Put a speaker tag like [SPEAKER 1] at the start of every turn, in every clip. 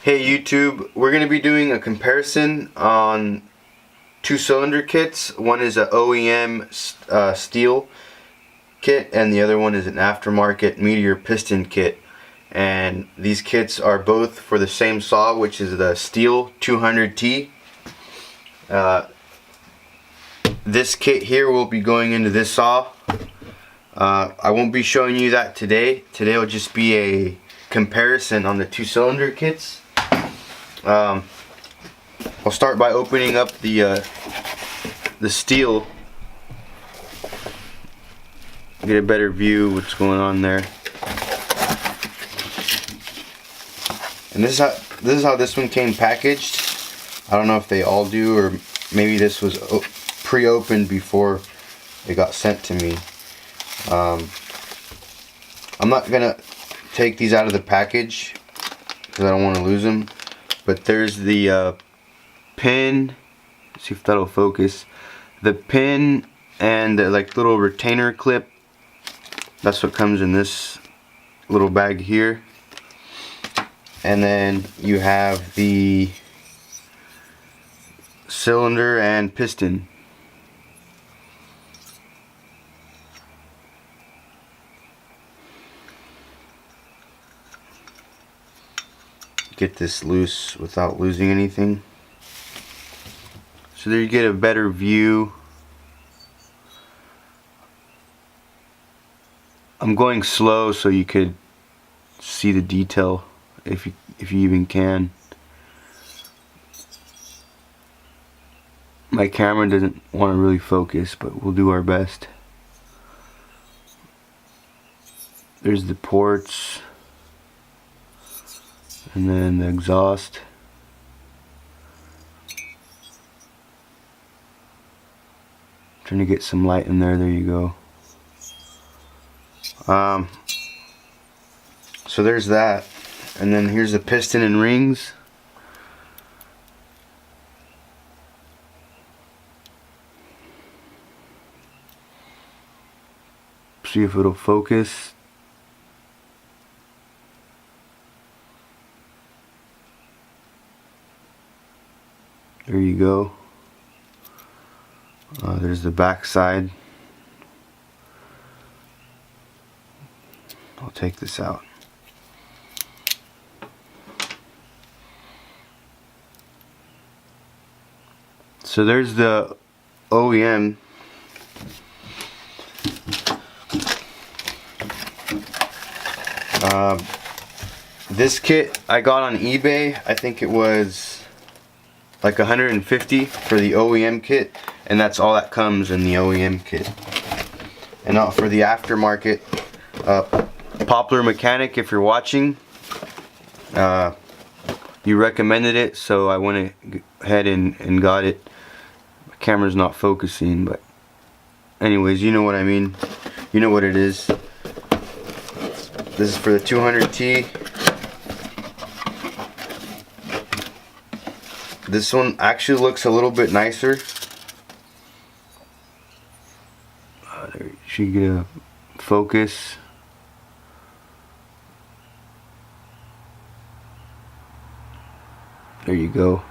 [SPEAKER 1] Hey YouTube, we're going to be doing a comparison on two cylinder kits. One is a OEM steel kit and the other one is an aftermarket Meteor piston kit. And these kits are both for the same saw, which is the Steel 200T. This kit here will be going into this saw. I won't be showing you that today. Today will just be a comparison on the two cylinder kits. I'll start by opening up the steel, get a better view of what's going on there. And this is how this one came packaged. I don't know if they all do, or maybe this was pre-opened before it got sent to me. I'm not gonna take these out of the package because I don't want to lose them. But there's the pin. Let's see if that'll focus. The pin and the little retainer clip. That's what comes in this little bag here. And then you have the cylinder and piston. Get this loose without losing anything. So there you get a better view. I'm going slow so you could see the detail if you even can. My camera doesn't want to really focus, but we'll do our best. There's the ports. And then the exhaust. Trying to get some light in there. There you go. So there's that. And then here's the piston and rings. See if it'll focus. There you go. There's the back side. I'll take this out. So there's the OEM. This kit I got on eBay. I think it was like $150 for the OEM kit, and that's all that comes in the OEM kit. And now for the aftermarket, Popular Mechanic, if you're watching, you recommended it, so I went ahead and got it. My camera's not focusing, but anyways, you know what I mean. You know what it is. This is for the 200T. This one actually looks a little bit nicer. There you should get a focus. There you go.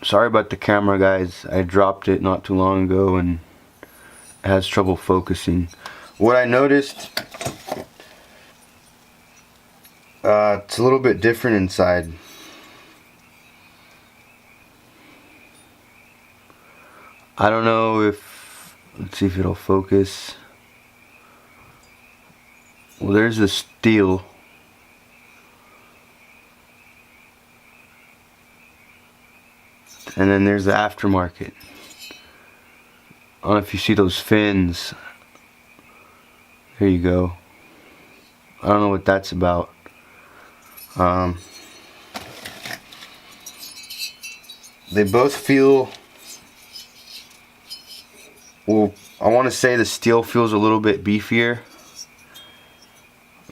[SPEAKER 1] Sorry about the camera, guys. I dropped it not too long ago and it has trouble focusing. What I noticed, it's a little bit different inside. I don't know if, let's see if it'll focus. Well, there's the steel. And then there's the aftermarket. I don't know if you see those fins. There you go. I don't know what that's about. They both feel, well, I want to say the steel feels a little bit beefier.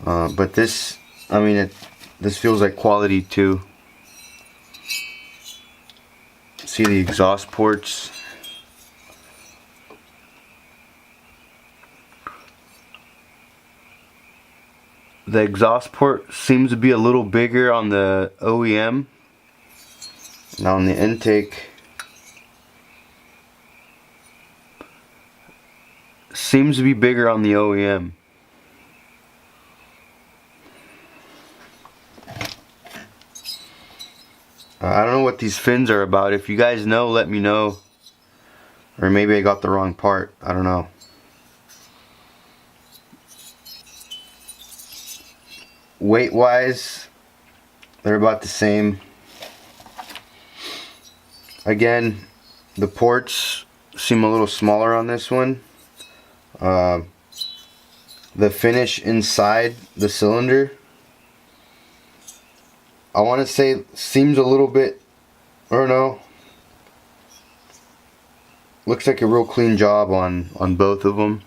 [SPEAKER 1] But this, I mean, this feels like quality too. See the exhaust ports. The exhaust port seems to be a little bigger on the OEM. Now on the intake, seems to be bigger on the OEM. I don't know what these fins are about. If you guys know, let me know. Or maybe I got the wrong part. I don't know. Weight wise, they're about the same. Again, the ports seem a little smaller on this one. The finish inside the cylinder, I want to say, seems a little bit, I don't know, looks like a real clean job on both of them.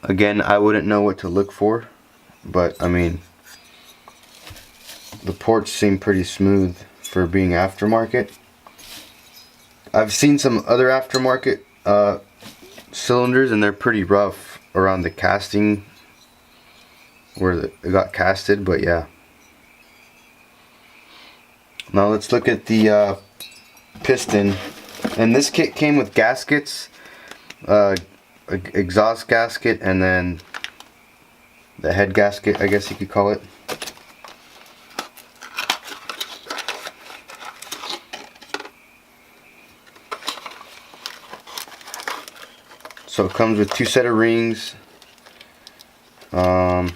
[SPEAKER 1] Again, I wouldn't know what to look for, but I mean, the ports seem pretty smooth for being aftermarket. I've seen some other aftermarket cylinders and they're pretty rough around the casting where it got casted, but yeah. Now let's look at the piston. And this kit came with gaskets, exhaust gasket, and then the head gasket, I guess you could call it. So it comes with 2 sets of rings. What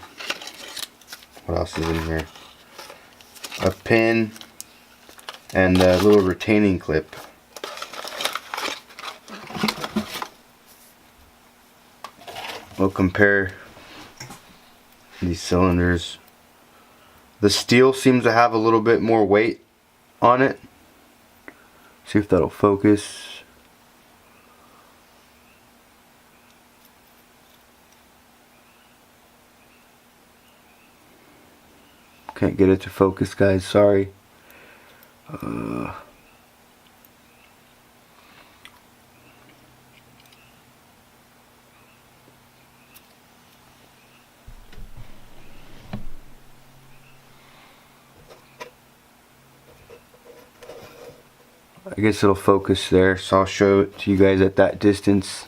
[SPEAKER 1] else is in here? A pin and a little retaining clip. We'll compare these cylinders. The steel seems to have a little bit more weight on it. See if that'll focus. Can't get it to focus, guys, sorry. I guess it'll focus there, so I'll show it to you guys at that distance.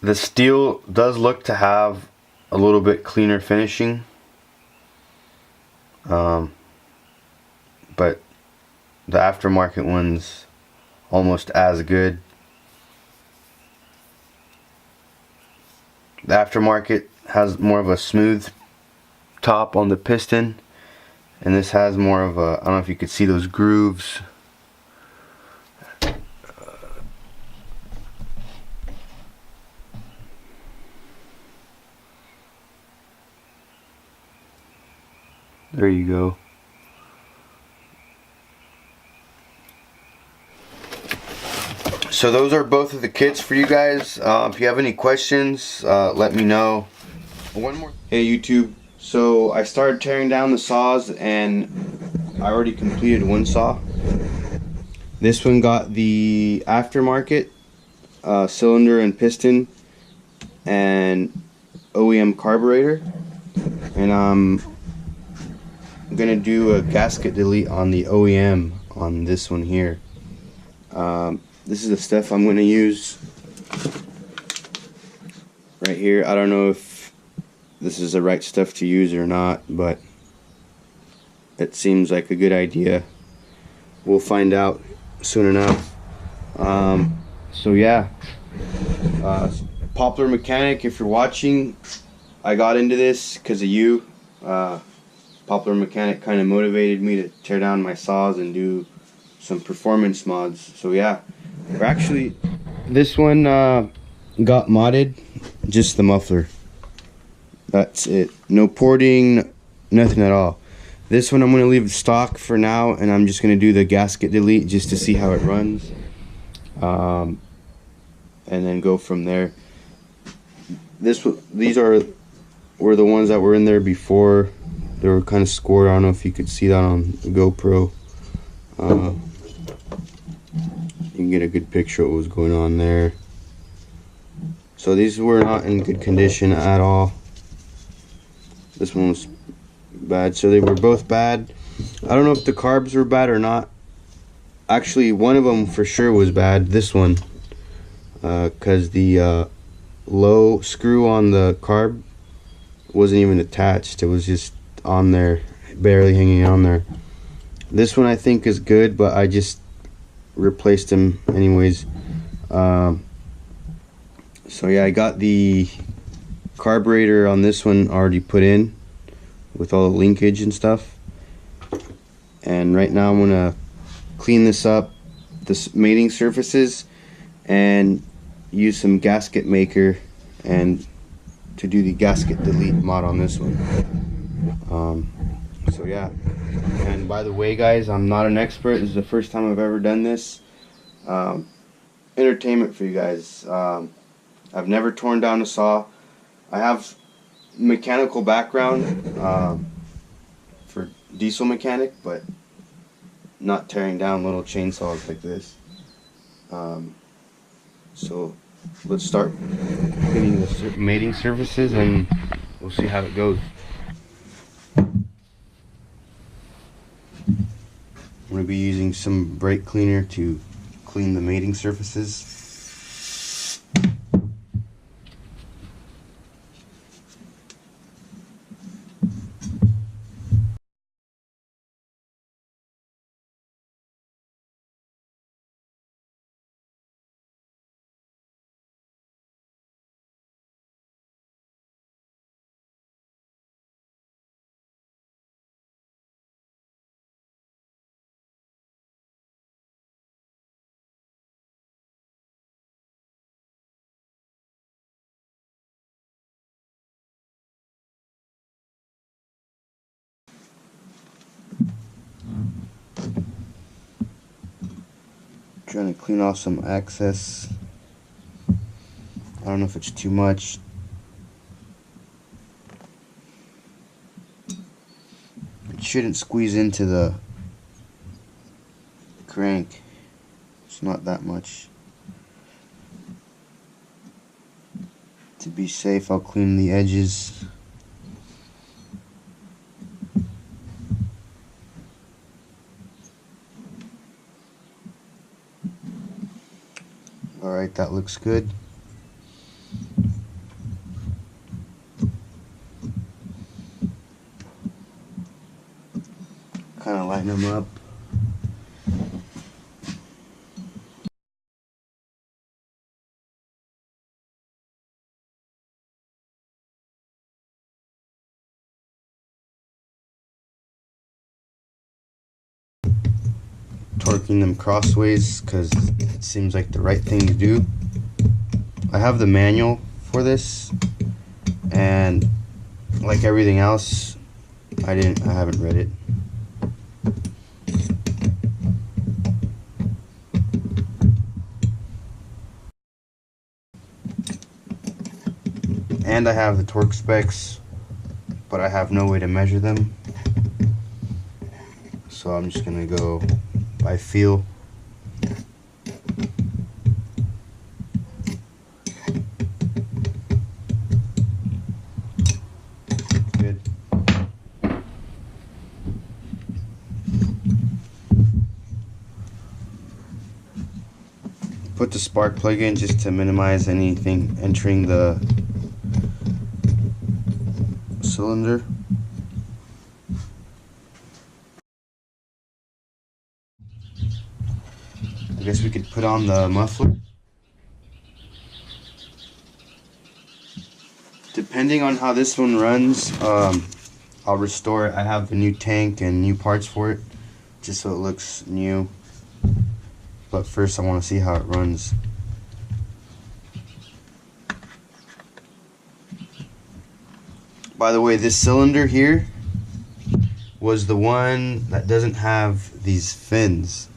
[SPEAKER 1] The steel does look to have a little bit cleaner finishing, but the aftermarket one's almost as good. The aftermarket has more of a smooth top on the piston, and this has more of a, I don't know if you could see those grooves. There you go. So those are both of the kits for you guys. If you have any questions, let me know. One more. Hey YouTube, so I started tearing down the saws and I already completed one saw. This one got the aftermarket cylinder and piston and OEM carburetor, and I'm gonna do a gasket delete on the OEM on this one here. This is the stuff I'm gonna use right here. I don't know if this is the right stuff to use or not, but it seems like a good idea. We'll find out soon enough. So yeah, Poplar Mechanic, if you're watching, I got into this because of you. Poplar Mechanic kind of motivated me to tear down my saws and do some performance mods. So yeah, we're actually, this one got modded, just the muffler. That's it. No porting, nothing at all. This one I'm going to leave stock for now, and I'm just going to do the gasket delete just to see how it runs. And then go from there. These were the ones that were in there before. They were kind of scored. I don't know if you could see that on the GoPro. You can get a good picture of what was going on there. So these were not in good condition at all. This one was bad, so they were both bad. I don't know if the carbs were bad or not. Actually, one of them for sure was bad, this one, because the low screw on the carb wasn't even attached. It was just on there, barely hanging on there. This one I think is good, but I just replaced them anyways. So yeah, I got the carburetor on this one already put in with all the linkage and stuff, and right now I'm gonna clean this up, the mating surfaces, and use some gasket maker and to do the gasket delete mod on this one. So yeah, and by the way guys, I'm not an expert. This is the first time I've ever done this. Entertainment for you guys. I've never torn down a saw. I have mechanical background for diesel mechanic, but not tearing down little chainsaws like this. So let's start cleaning the mating surfaces and we'll see how it goes. I'm going to be using some brake cleaner to clean the mating surfaces. Trying to clean off some excess. I don't know if it's too much. It shouldn't squeeze into the crank. It's not that much. To be safe, I'll clean the edges. Alright, that looks good. Kind of lighten them up. Torquing them crossways because it seems like the right thing to do. I have the manual for this, and like everything else, I haven't read it. And I have the torque specs, but I have no way to measure them. So I'm just gonna go by feel. Good. Put the spark plug in just to minimize anything entering the cylinder. I guess we could put on the muffler. Depending on how this one runs, I'll restore it. I have a new tank and new parts for it, just so it looks new. But first I want to see how it runs. By the way, this cylinder here was the one that doesn't have these fins.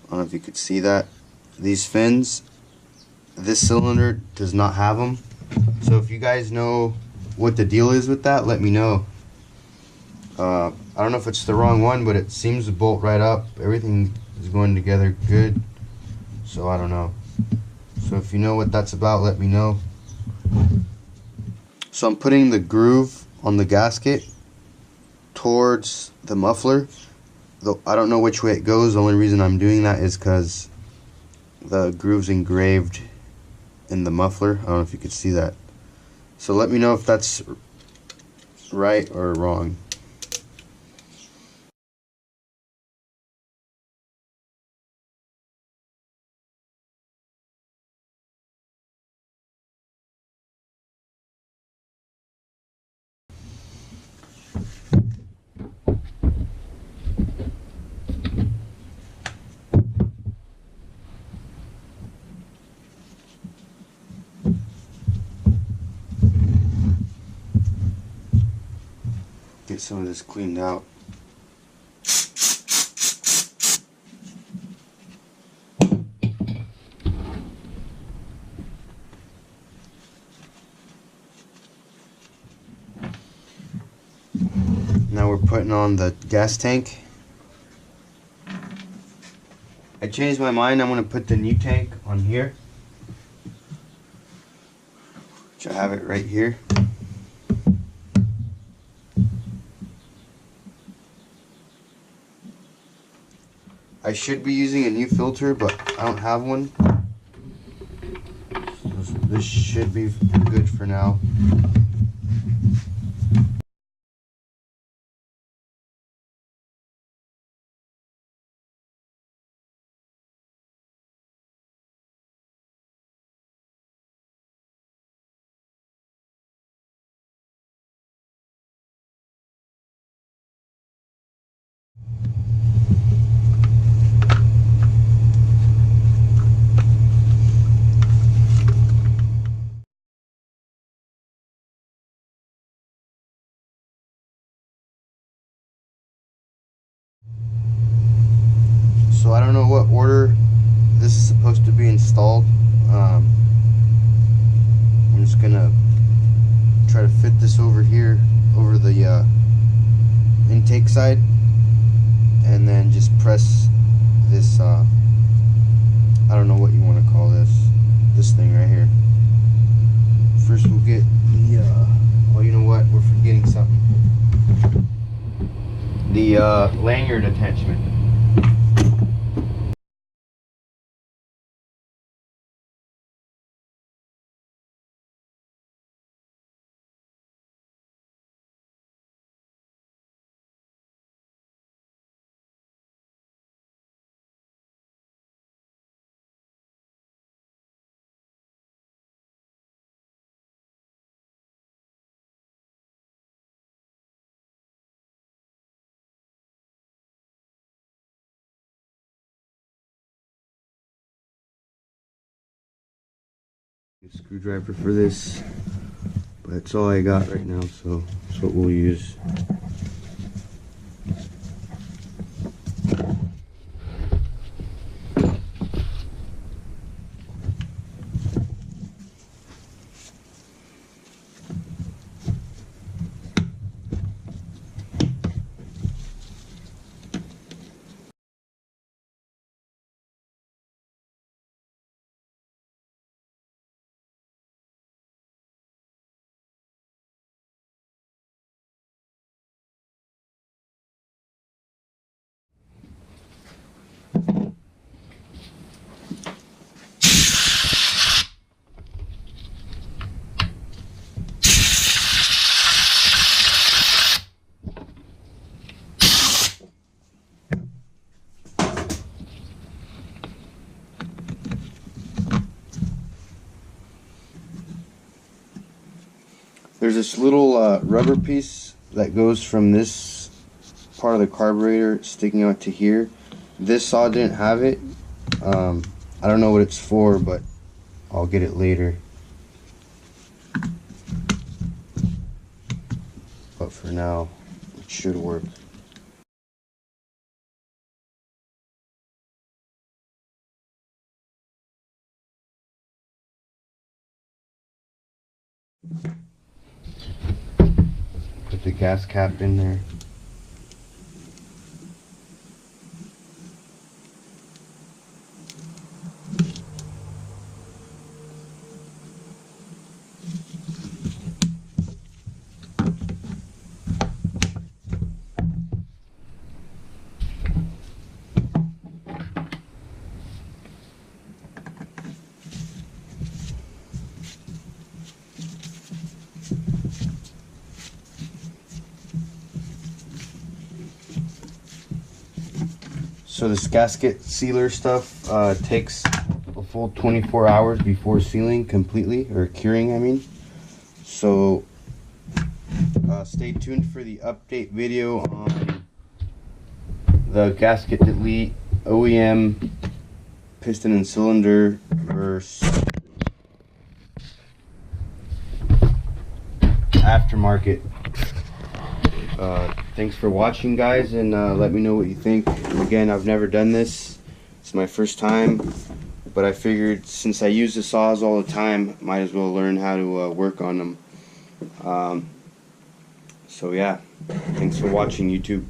[SPEAKER 1] I don't know if you could see that. These fins, this cylinder does not have them. So if you guys know what the deal is with that, let me know. I don't know if it's the wrong one, but it seems to bolt right up. Everything is going together good. So I don't know. So if you know what that's about, let me know. So I'm putting the groove on the gasket towards the muffler. Though I don't know which way it goes. The only reason I'm doing that is because the groove's engraved in the muffler. I don't know if you could see that. So let me know if that's right or wrong. Get some of this cleaned out. Now we're putting on the gas tank. I changed my mind. I'm going to put the new tank on here, which I have it right here. I should be using a new filter, but I don't have one. This should be good for now. So I don't know what order this is supposed to be installed. I'm just gonna try to fit this over here, over the intake side, and then just press this, I don't know what you want to call this thing right here. First we'll get the, oh, you know what, we're forgetting something. The lanyard attachment. A screwdriver for this, but that's all I got right now, so that's what we'll use. There's this little rubber piece that goes from this part of the carburetor sticking out to here. This saw didn't have it. I don't know what it's for, but I'll get it later. But for now, it should work. Put the gas cap in there. So this gasket sealer stuff takes a full 24 hours before sealing completely, or curing I mean. So stay tuned for the update video on the gasket delete OEM piston and cylinder versus aftermarket. Thanks for watching, guys, and let me know what you think. Again, I've never done this. It's my first time, but I figured since I use the saws all the time, might as well learn how to work on them. So yeah, thanks for watching, YouTube.